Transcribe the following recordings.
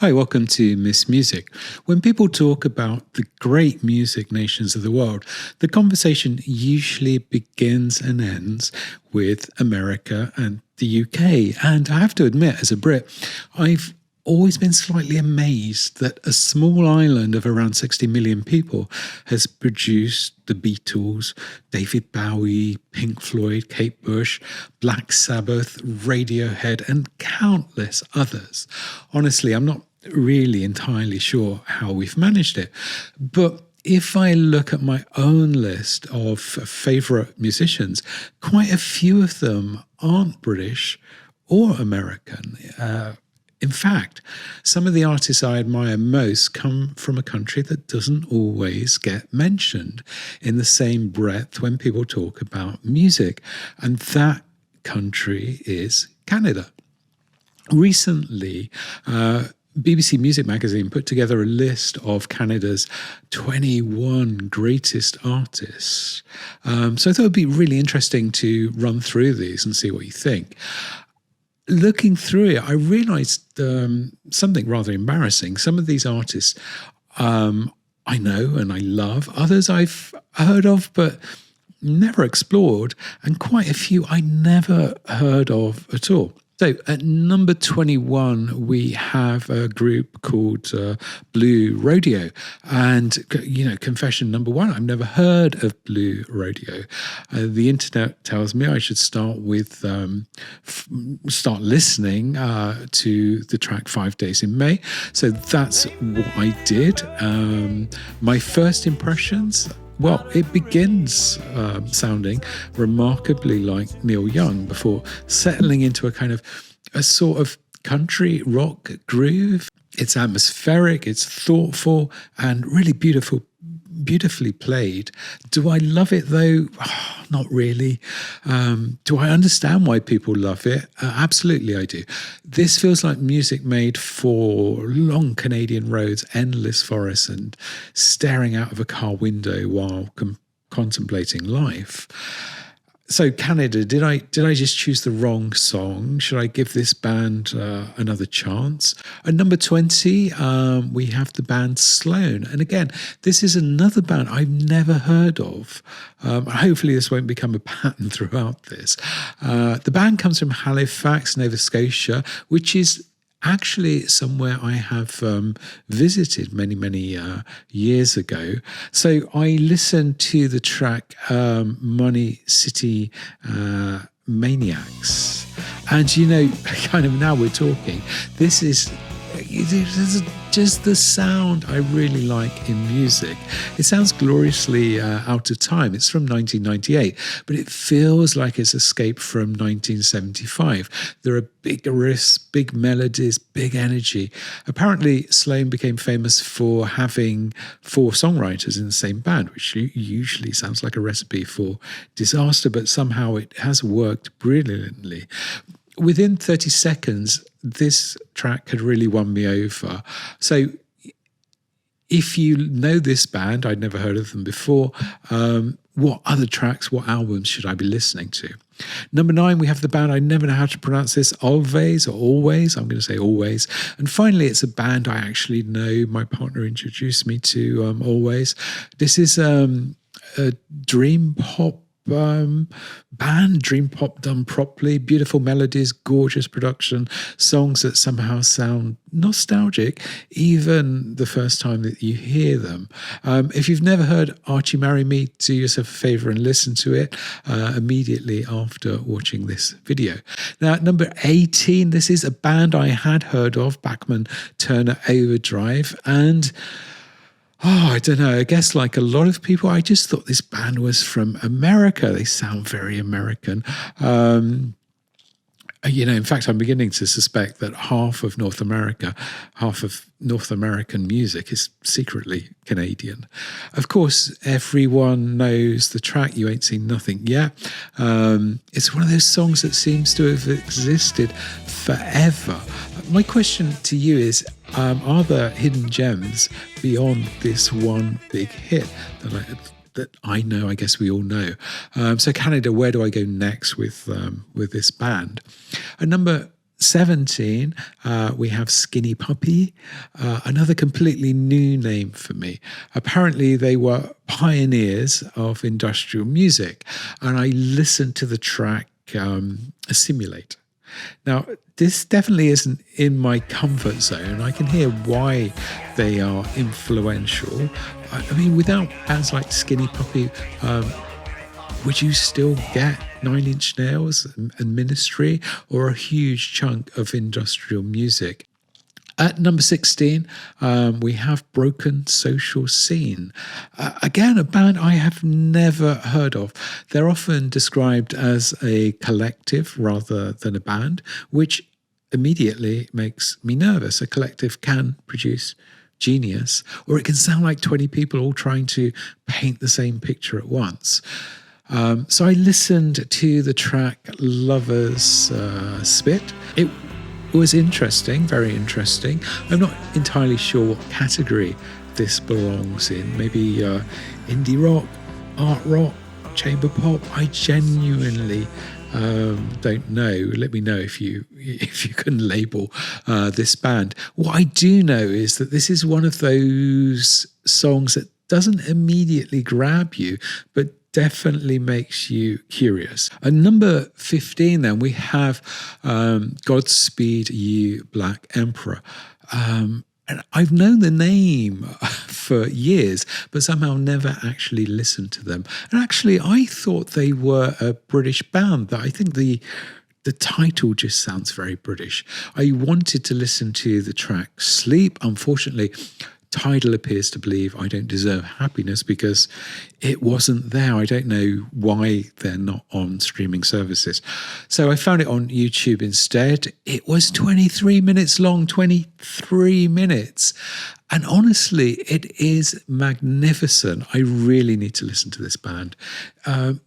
Hi, welcome to Miss Music. When people talk about the great music nations of the world, the conversation usually begins and ends with America and the UK. And I have to admit, as a Brit, I've always been slightly amazed that a small island of around 60 million people has produced the Beatles, David Bowie, Pink Floyd, Kate Bush, Black Sabbath, Radiohead, and countless others. Honestly, I'm not really entirely sure how we've managed it. But if I look at my own list of favourite musicians, quite a few of them aren't British or American. In fact, some of the artists I admire most come from a country that doesn't always get mentioned in the same breath when people talk about music, and that country is Canada. Recently, BBC Music Magazine put together a list of Canada's 21 greatest artists. So I thought it would be really interesting to run through these and see what you think. Looking through it, I realised something rather embarrassing. Some of these artists I know and I love. Others I've heard of but never explored. And quite a few I never heard of at all. So at number 21, we have a group called Blue Rodeo. And, confession number one, I've never heard of Blue Rodeo. The internet tells me I should start listening to the track 5 Days in May. So that's what I did. My first impressions, well, it begins sounding remarkably like Neil Young before settling into a sort of country rock groove. It's atmospheric, it's thoughtful, and really beautifully played. Do I love it though? Oh, not really. Do I understand why people love it? Absolutely I do. This feels like music made for long Canadian roads, endless forests, and staring out of a car window while contemplating life. So Canada, did I just choose the wrong song? Should I give this band another chance? At number 20, we have the band Sloan. And again, this is another band I've never heard of. Hopefully this won't become a pattern throughout this. The band comes from Halifax, Nova Scotia, which is actually somewhere I have visited many years ago. So I listened to the track Money City Maniacs. And, kind of now we're talking. This is just the sound I really like in music. It sounds gloriously out of time. It's from 1998, but it feels like it's escaped from 1975. There are big riffs, big melodies, big energy. Apparently, Sloan became famous for having 4 songwriters in the same band, which usually sounds like a recipe for disaster, but somehow it has worked brilliantly. Within 30 seconds, this track had really won me over. So if you know this band, I'd never heard of them before, what other tracks, what albums should I be listening to? Number 9, we have the band, I never know how to pronounce this, Alvvays or Always, I'm going to say Always. And finally, it's a band I actually know. My partner introduced me to Always. This is a dream pop band, dream pop done properly, beautiful melodies, gorgeous production, songs that somehow sound nostalgic even the first time that you hear them. If you've never heard Archie Marry Me, do yourself a favour and listen to it immediately after watching this video. Now, at number 18, this is a band I had heard of, Bachman Turner Overdrive, and I don't know. I guess like a lot of people, I just thought this band was from America. They sound very American. In fact, I'm beginning to suspect that half of North American music is secretly Canadian. Of course, everyone knows the track You Ain't Seen Nothing Yet. It's one of those songs that seems to have existed forever. My question to you is, are there hidden gems beyond this one big hit that I know, I guess we all know? So Canada, where do I go next with this band? At number 17, we have Skinny Puppy, another completely new name for me. Apparently, they were pioneers of industrial music, and I listened to the track Simulate. Now, this definitely isn't in my comfort zone. I can hear why they are influential. I mean, without bands like Skinny Puppy, would you still get Nine Inch Nails and Ministry, or a huge chunk of industrial music? At number 16, we have Broken Social Scene. Again, a band I have never heard of. They're often described as a collective rather than a band, which immediately makes me nervous. A collective can produce genius, or it can sound like 20 people all trying to paint the same picture at once. So I listened to the track Lover's Spit. It was interesting, very interesting. I'm not entirely sure what category this belongs in. Maybe indie rock, art rock, chamber pop. I genuinely don't know. Let me know if you can label this band. What I do know is that this is one of those songs that doesn't immediately grab you, but definitely makes you curious. At number 15, then, we have Godspeed, You Black Emperor. And I've known the name for years, but somehow never actually listened to them. And actually, I thought they were a British band. That I think the title just sounds very British. I wanted to listen to the track Sleep. Unfortunately, Tidal appears to believe I don't deserve happiness because it wasn't there. I don't know why they're not on streaming services. So I found it on YouTube instead. It was 23 minutes long, 23 minutes. And honestly, it is magnificent. I really need to listen to this band.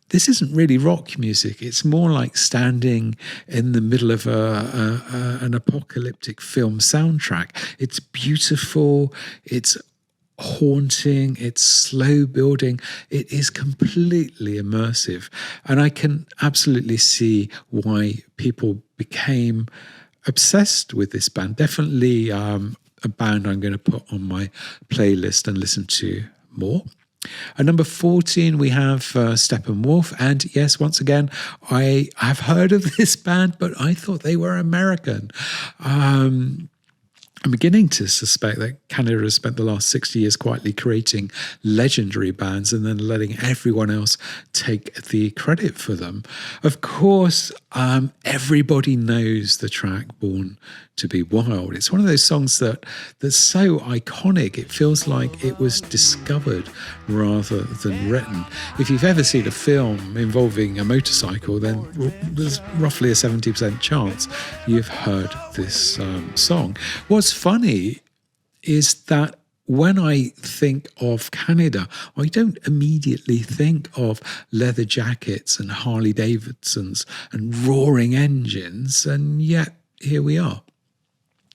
This isn't really rock music. It's more like standing in the middle of an apocalyptic film soundtrack. It's beautiful. It's haunting. It's slow building. It is completely immersive. And I can absolutely see why people became obsessed with this band. Definitely a band I'm going to put on my playlist and listen to more. At number 14, we have Steppenwolf. And yes, once again, I have heard of this band, but I thought they were American. I'm beginning to suspect that Canada has spent the last 60 years quietly creating legendary bands and then letting everyone else take the credit for them. Of course, everybody knows the track Born to Be Wild. It's one of those songs that's so iconic. It feels like it was discovered rather than written. If you've ever seen a film involving a motorcycle, then there's roughly a 70% chance you've heard this song. What's funny is that when I think of Canada, I don't immediately think of leather jackets and Harley Davidsons and roaring engines, and yet here we are.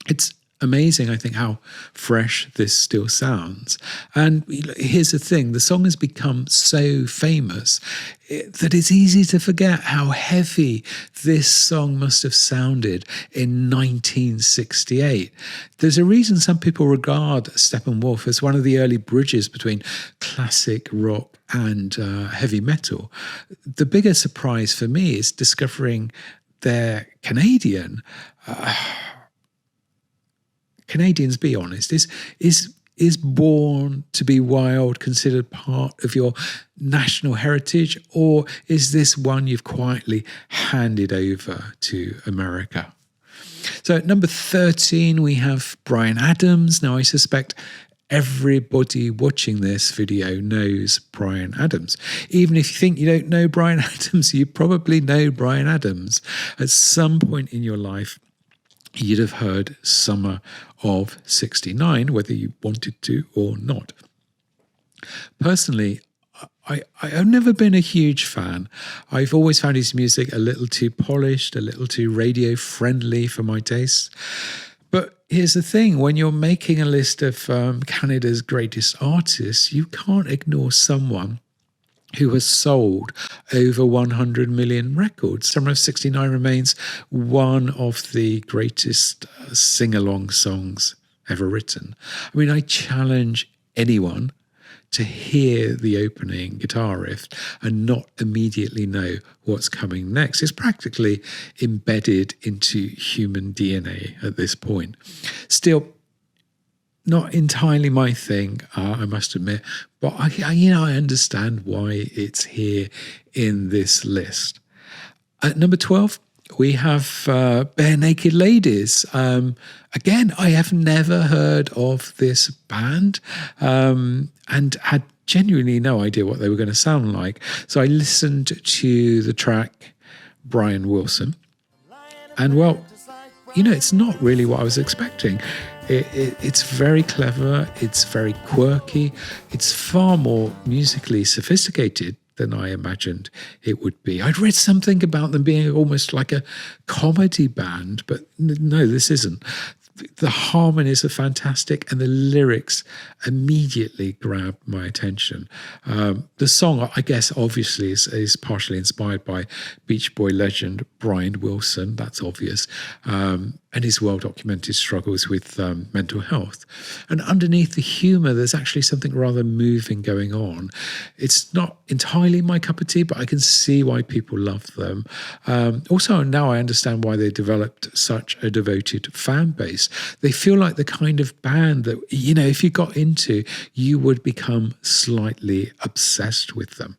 It's amazing, I think, how fresh this still sounds. And here's the thing, the song has become so famous that it's easy to forget how heavy this song must have sounded in 1968. There's a reason some people regard Steppenwolf as one of the early bridges between classic rock and heavy metal. The bigger surprise for me is discovering they're Canadian. Canadians, be honest, is Born to Be Wild considered part of your national heritage, or is this one you've quietly handed over to America? So at number 13, we have Bryan Adams. Now, I suspect everybody watching this video knows Bryan Adams. Even if you think you don't know Bryan Adams, you probably know Bryan Adams. At some point in your life, you'd have heard Summer of 69, whether you wanted to or not. Personally, I've never been a huge fan. I've always found his music a little too polished, a little too radio friendly for my tastes. But here's the thing, when you're making a list of Canada's greatest artists, you can't ignore someone who has sold over 100 million records. Summer of '69 remains one of the greatest sing-along songs ever written. I mean, I challenge anyone to hear the opening guitar riff and not immediately know what's coming next. It's practically embedded into human DNA at this point. Still, not entirely my thing, I must admit, but I understand why it's here in this list. At number 12, we have Barenaked Ladies. Again, I have never heard of this band and had genuinely no idea what they were going to sound like. So I listened to the track Brian Wilson, and well, it's not really what I was expecting. It's very clever, it's very quirky, it's far more musically sophisticated than I imagined it would be. I'd read something about them being almost like a comedy band, but no, this isn't. The harmonies are fantastic and the lyrics immediately grabbed my attention. The song, I guess, obviously is partially inspired by Beach Boy legend Brian Wilson, that's obvious, and his well-documented struggles with mental health. And underneath the humour, there's actually something rather moving going on. It's not entirely my cup of tea, but I can see why people love them. Also, now I understand why they developed such a devoted fan base. They feel like the kind of band that, if you got into, you would become slightly obsessed with them.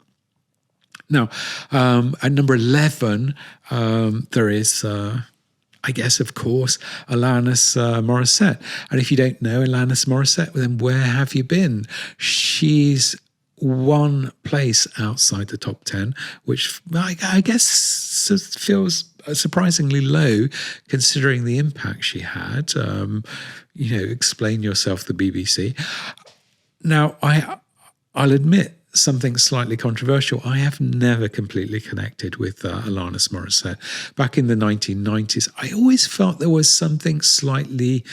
Now, at number 11, there is... I guess, of course, Alanis Morissette. And if you don't know Alanis Morissette, then where have you been? She's one place outside the top 10, which I guess feels surprisingly low considering the impact she had. Explain yourself, the BBC. Now, I'll admit, something slightly controversial. I have never completely connected with Alanis Morissette. Back in the 1990s, I always felt there was something slightly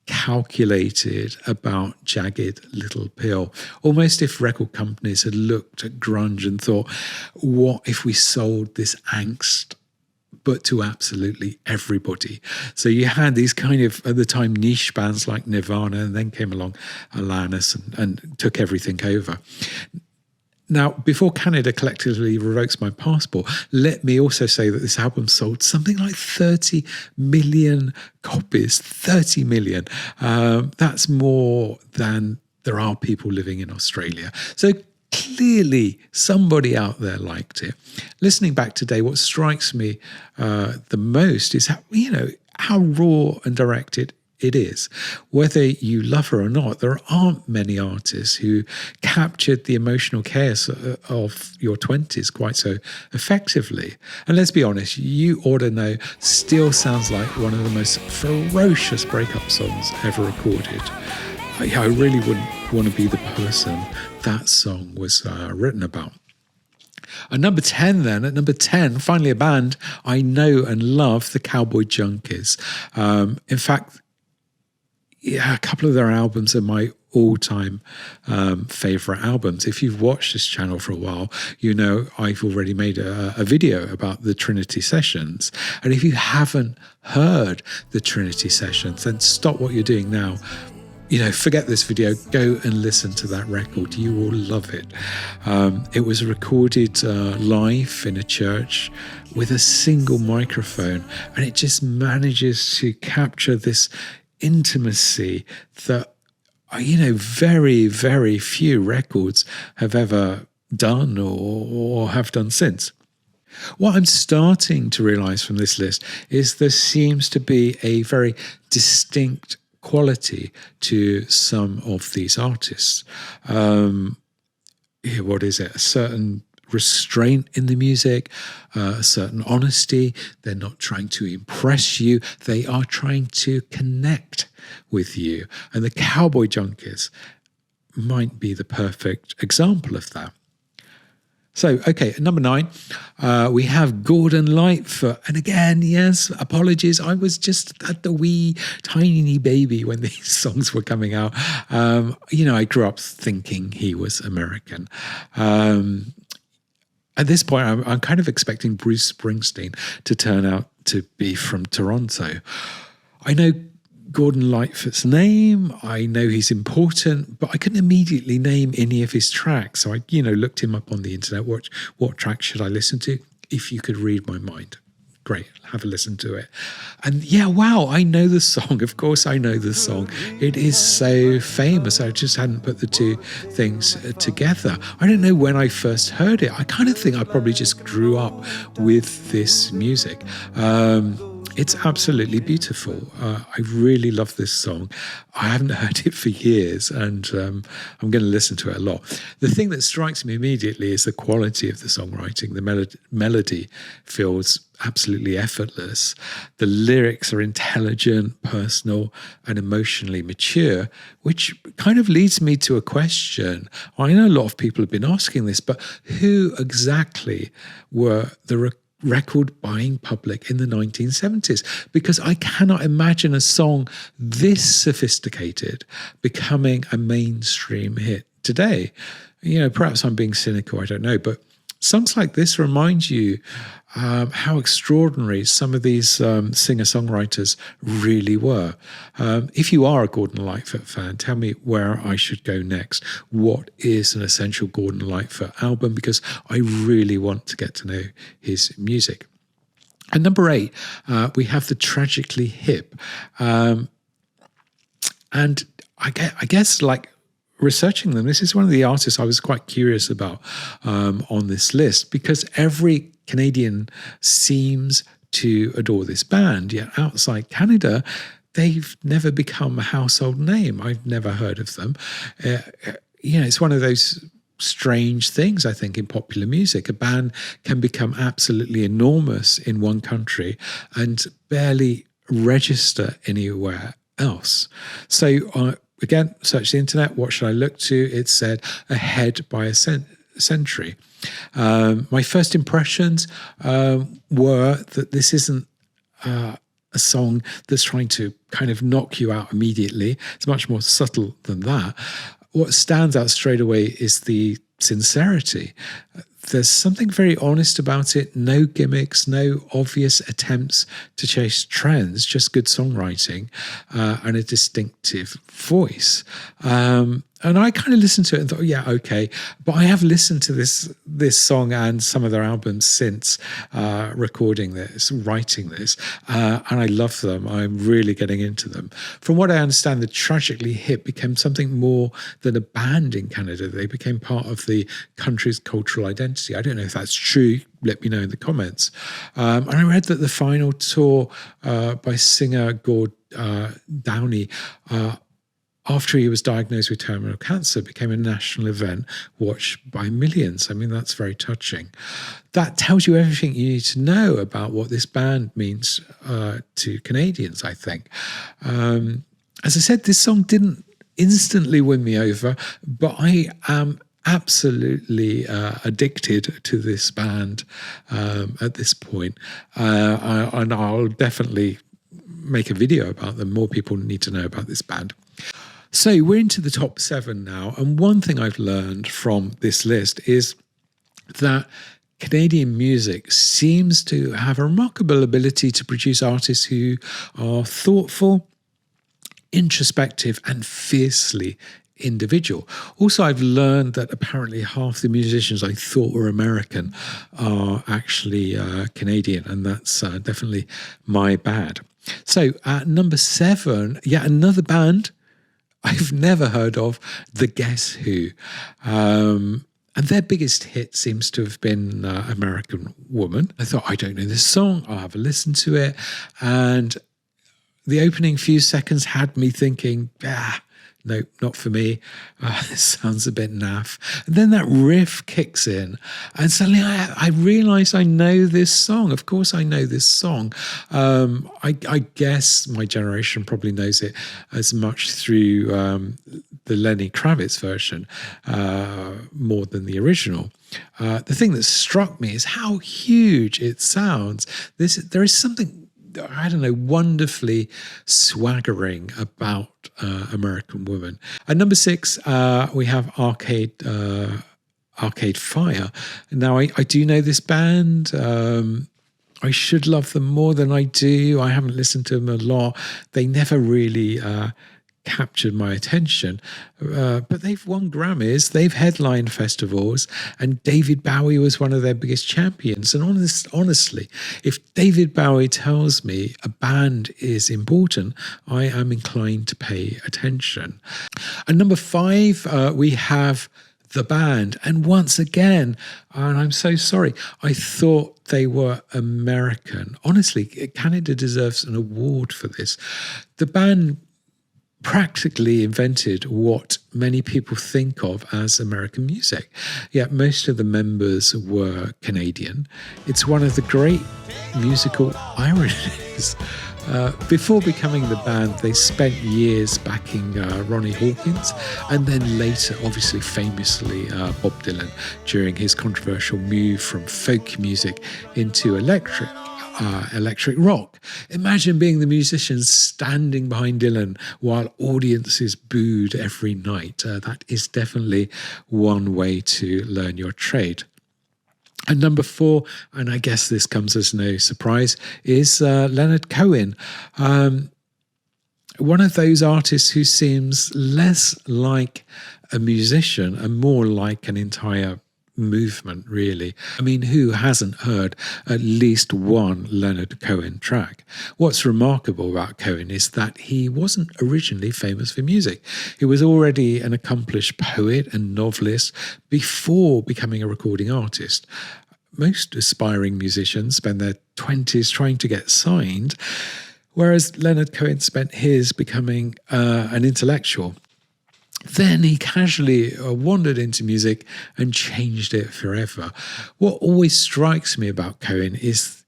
calculated about Jagged Little Pill. Almost if record companies had looked at grunge and thought, what if we sold this angst but to absolutely everybody? So you had these kind of, at the time, niche bands like Nirvana, and then came along Alanis and took everything over. Now, before Canada collectively revokes my passport, let me also say that this album sold something like 30 million copies. 30 million. That's more than there are people living in Australia. So clearly somebody out there liked it. Listening back today, what strikes me the most is how raw and direct it is. Whether you love her or not, there aren't many artists who captured the emotional chaos of your 20s quite so effectively. And let's be honest, You Ought to Know still sounds like one of the most ferocious breakup songs ever recorded. I really wouldn't want to be the person that song was written about. At number 10 then, finally a band I know and love, the Cowboy Junkies. In fact, a couple of their albums are my all-time favourite albums. If you've watched this channel for a while, I've already made a video about the Trinity Sessions. And if you haven't heard the Trinity Sessions, then stop what you're doing now. Forget this video, go and listen to that record. You will love it. It was recorded live in a church with a single microphone, and it just manages to capture this intimacy that, very, very few records have ever done or have done since. What I'm starting to realise from this list is there seems to be a very distinct quality to some of these artists. What is it? A certain restraint in the music, a certain honesty. They're not trying to impress you. They are trying to connect with you. And the Cowboy Junkies might be the perfect example of that. So, okay, at number 9, we have Gordon Lightfoot. And again, yes, apologies. I was just at the wee tiny baby when these songs were coming out. I grew up thinking he was American. At this point, I'm kind of expecting Bruce Springsteen to turn out to be from Toronto. I know Gordon Lightfoot's name. I know he's important, but I couldn't immediately name any of his tracks. So I, looked him up on the internet. What track should I listen to? If you could read my mind. Great, have a listen to it. And yeah, wow, I know the song. Of course I know the song. It is so famous. I just hadn't put the two things together. I don't know when I first heard it. I kind of think I probably just grew up with this music. It's absolutely beautiful. I really love this song. I haven't heard it for years, and I'm going to listen to it a lot. The thing that strikes me immediately is the quality of the songwriting. The melody feels absolutely effortless. The lyrics are intelligent, personal, and emotionally mature, which kind of leads me to a question. I know a lot of people have been asking this, but who exactly were the record buying public in the 1970s? Because I cannot imagine a song this sophisticated becoming a mainstream hit today. Perhaps I'm being cynical, I don't know, but songs like this remind you how extraordinary some of these singer-songwriters really were. If you are a Gordon Lightfoot fan, tell me where I should go next. What is an essential Gordon Lightfoot album? Because I really want to get to know his music. And number 8, we have the Tragically Hip. And I guess like researching them, this is one of the artists I was quite curious about on this list, because every Canadian seems to adore this band, yet outside Canada, they've never become a household name. I've never heard of them. It's one of those strange things, I think, in popular music. A band can become absolutely enormous in one country and barely register anywhere else. So again, search the internet. What should I look to? It said ahead by a century. My first impressions were that this isn't a song that's trying to kind of knock you out immediately. It's much more subtle than that. What stands out straight away is the sincerity. There's something very honest about it. No gimmicks, no obvious attempts to chase trends, just good songwriting and a distinctive voice. And I kind of listened to it and thought, yeah, okay. But I have listened to this song and some of their albums since recording this, writing this, and I love them. I'm really getting into them. From what I understand, the Tragically Hip became something more than a band in Canada. They became part of the country's cultural identity. I don't know if that's true. Let me know in the comments. And I read that the final tour by singer Gord Downie, after he was diagnosed with terminal cancer, became a national event watched by millions. I mean, that's very touching. That tells you everything you need to know about what this band means to Canadians, I think. As I said, this song didn't instantly win me over, but I am absolutely addicted to this band at this point. And I'll definitely make a video about them. More people need to know about this band. So we're into the top 7 now. And one thing I've learned from this list is that Canadian music seems to have a remarkable ability to produce artists who are thoughtful, introspective, and fiercely individual. Also, I've learned that apparently half the musicians I thought were American are actually Canadian, and that's definitely my bad. So at number 7, yet another band I've never heard of, The Guess Who. And their biggest hit seems to have been American Woman. I thought, I don't know this song, I'll have a listen to it. And the opening few seconds had me thinking, no, not for me. This sounds a bit naff. And then that riff kicks in, and suddenly I realise I know this song. Of course I know this song. I guess my generation probably knows it as much through the Lenny Kravitz version more than the original. The thing that struck me is how huge it sounds. There is something, I don't know, wonderfully swaggering about American Woman. At number 6, we have Arcade Arcade Fire. Now, I do know this band. I should love them more than I do. I haven't listened to them a lot. They never really captured my attention. But they've won Grammys, they've headlined festivals, and David Bowie was one of their biggest champions. And honestly, if David Bowie tells me a band is important, I am inclined to pay attention. And number 5, we have The Band. And once again, and I'm so sorry, I thought they were American. Honestly, Canada deserves an award for this. The Band practically invented what many people think of as American music. Yet most of the members were Canadian. It's one of the great musical ironies. Before becoming the band, they spent years backing Ronnie Hawkins, and then later, obviously famously, Bob Dylan during his controversial move from folk music into electric rock. Imagine being the musicians standing behind Dylan while audiences booed every night. That is definitely one way to learn your trade. And number 4, and I guess this comes as no surprise, is Leonard Cohen. One of those artists who seems less like a musician and more like an entire movement, really. I mean, who hasn't heard at least one Leonard Cohen track? What's remarkable about Cohen is that he wasn't originally famous for music. He was already an accomplished poet and novelist before becoming a recording artist. Most aspiring musicians spend their 20s trying to get signed, whereas Leonard Cohen spent his becoming an intellectual. Then he casually wandered into music and changed it forever. What always strikes me about Cohen is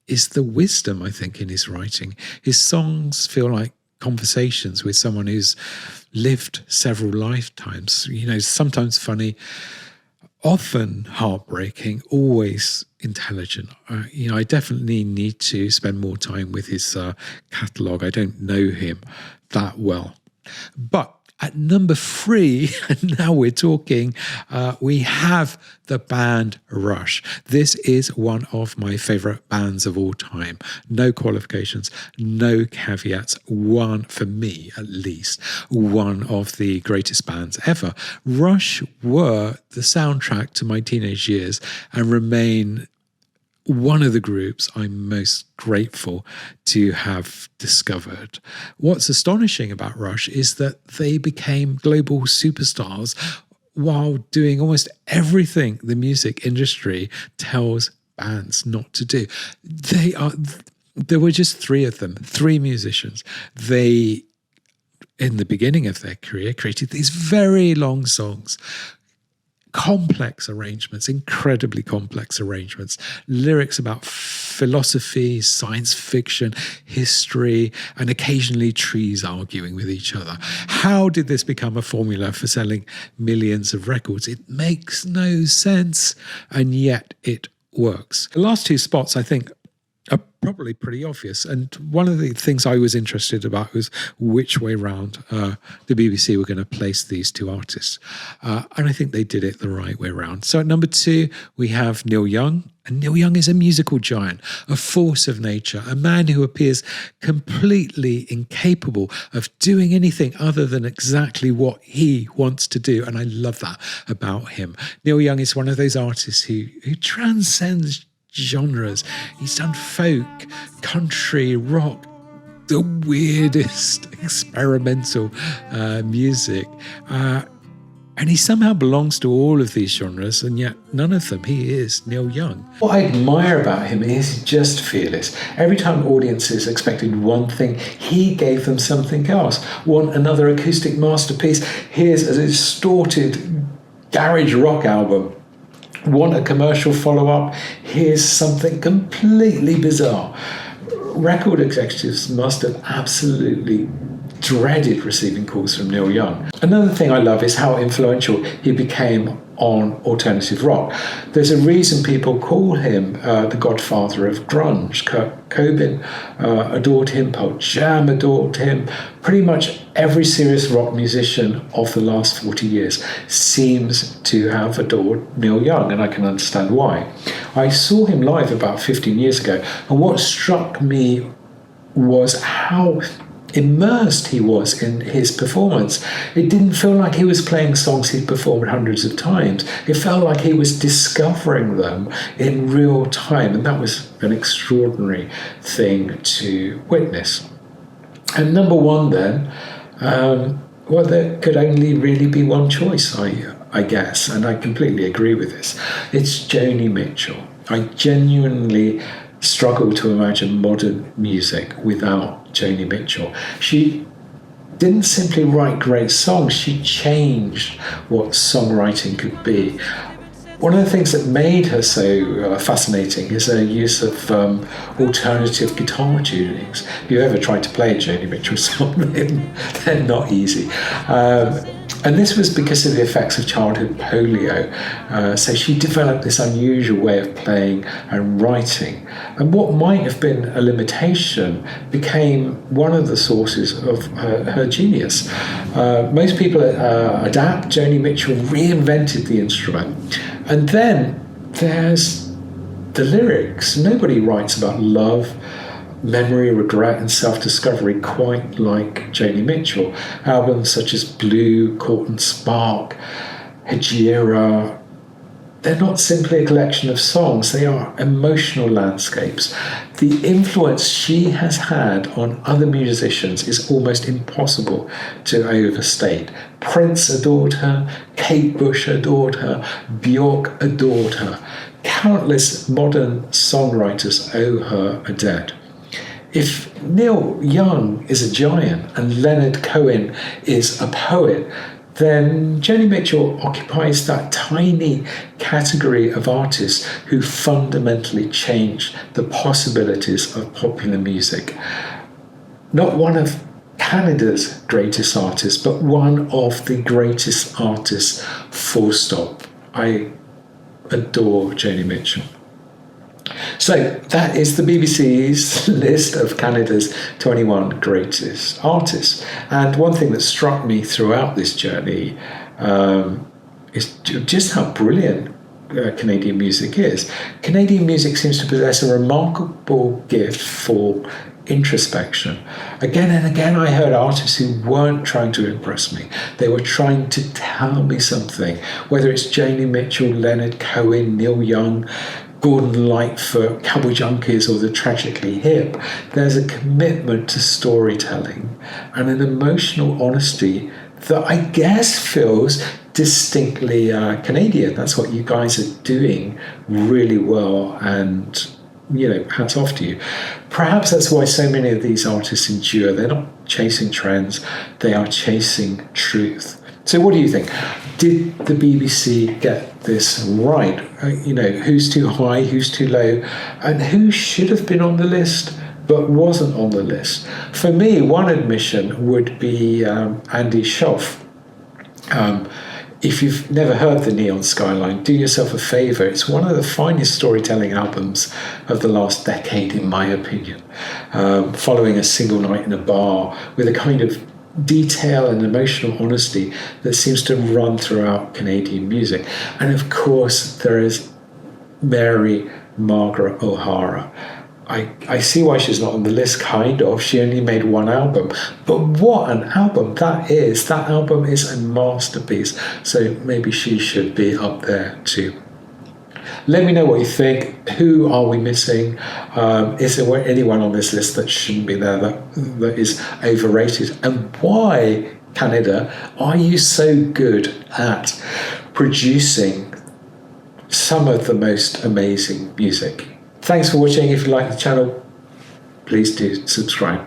the wisdom, I think, in his writing. His songs feel like conversations with someone who's lived several lifetimes. You know, sometimes funny, often heartbreaking, always intelligent. I definitely need to spend more time with his catalogue. I don't know him that well. But at number 3, and now we're talking, we have the band Rush. This is one of my favourite bands of all time. No qualifications, no caveats. One, for me at least, one of the greatest bands ever. Rush were the soundtrack to my teenage years and remain one of the groups I'm most grateful to have discovered. What's astonishing about Rush is that they became global superstars while doing almost everything the music industry tells bands not to do. There were just 3 of them, 3 musicians. They, in the beginning of their career, created these very long songs, complex arrangements, incredibly complex arrangements, lyrics about philosophy, science fiction, history, and occasionally trees arguing with each other. How did this become a formula for selling millions of records? It makes no sense, and yet it works. The last 2 spots, I think, are probably pretty obvious. And one of the things I was interested about was which way round the BBC were going to place these 2 artists. And I think they did it the right way round. So at number 2, we have Neil Young. And Neil Young is a musical giant, a force of nature, a man who appears completely incapable of doing anything other than exactly what he wants to do. And I love that about him. Neil Young is one of those artists who transcends genres. He's done folk, country, rock, the weirdest experimental music. And he somehow belongs to all of these genres, and yet none of them. He is Neil Young. What I admire about him is he's just fearless. Every time audiences expected one thing, he gave them something else. Want another acoustic masterpiece? Here's a distorted garage rock album. Want a commercial follow-up? Here's something completely bizarre. Record executives must have absolutely dreaded receiving calls from Neil Young. Another thing I love is how influential he became on alternative rock. There's a reason people call him the godfather of grunge. Kurt Cohen adored him, Pearl Jam adored him. Pretty much every serious rock musician of the last 40 years seems to have adored Neil Young, and I can understand why. I saw him live about 15 years ago, and what struck me was how immersed he was in his performance. It didn't feel like he was playing songs he'd performed hundreds of times. It felt like he was discovering them in real time, and that was an extraordinary thing to witness. And number one then, well, there could only really be one choice, I guess, and I completely agree with this. It's Joni Mitchell. I genuinely struggle to imagine modern music without Joni Mitchell. She didn't simply write great songs, she changed what songwriting could be. One of the things that made her so fascinating is her use of alternative guitar tunings. If you ever tried to play a Joni Mitchell song, they're not easy. And this was because of the effects of childhood polio. So she developed this unusual way of playing and writing. And what might have been a limitation became one of the sources of her genius. Most people adapt. Joni Mitchell reinvented the instrument. And then there's the lyrics. Nobody writes about love, memory, regret, and self-discovery quite like Joni Mitchell. Albums such as Blue, Caught and Spark, Hejira, they're not simply a collection of songs, they are emotional landscapes. The influence she has had on other musicians is almost impossible to overstate. Prince adored her, Kate Bush adored her, Björk adored her. Countless modern songwriters owe her a debt. If Neil Young is a giant and Leonard Cohen is a poet, then Joni Mitchell occupies that tiny category of artists who fundamentally changed the possibilities of popular music. Not one of Canada's greatest artists, but one of the greatest artists, full stop. I adore Joni Mitchell. So that is the BBC's list of Canada's 21 greatest artists. And one thing that struck me throughout this journey is just how brilliant Canadian music is. Canadian music seems to possess a remarkable gift for introspection. Again and again, I heard artists who weren't trying to impress me. They were trying to tell me something, whether it's Joni Mitchell, Leonard Cohen, Neil Young, Gordon Lightfoot, Cowboy Junkies, or the Tragically Hip. There's a commitment to storytelling and an emotional honesty that I guess feels distinctly Canadian. That's what you guys are doing really well, and hats off to you. Perhaps that's why so many of these artists endure. They're not chasing trends, they are chasing truth. So what do you think? Did the BBC get this right? Who's too high, who's too low, and who should have been on the list but wasn't on the list? For me, one admission would be Andy Schoff. If you've never heard The Neon Skyline, do yourself a favour. It's one of the finest storytelling albums of the last decade, in my opinion. Following a single night in a bar with a kind of detail and emotional honesty that seems to run throughout Canadian music. And of course, there is Mary Margaret O'Hara. I see why she's not on the list, kind of. She only made one album. But what an album that is. That album is a masterpiece. So maybe she should be up there too. Let me know what you think. Who are we missing? Is there anyone on this list that shouldn't be there, that is overrated? And why, Canada, are you so good at producing some of the most amazing music? Thanks for watching. If you like the channel, please do subscribe.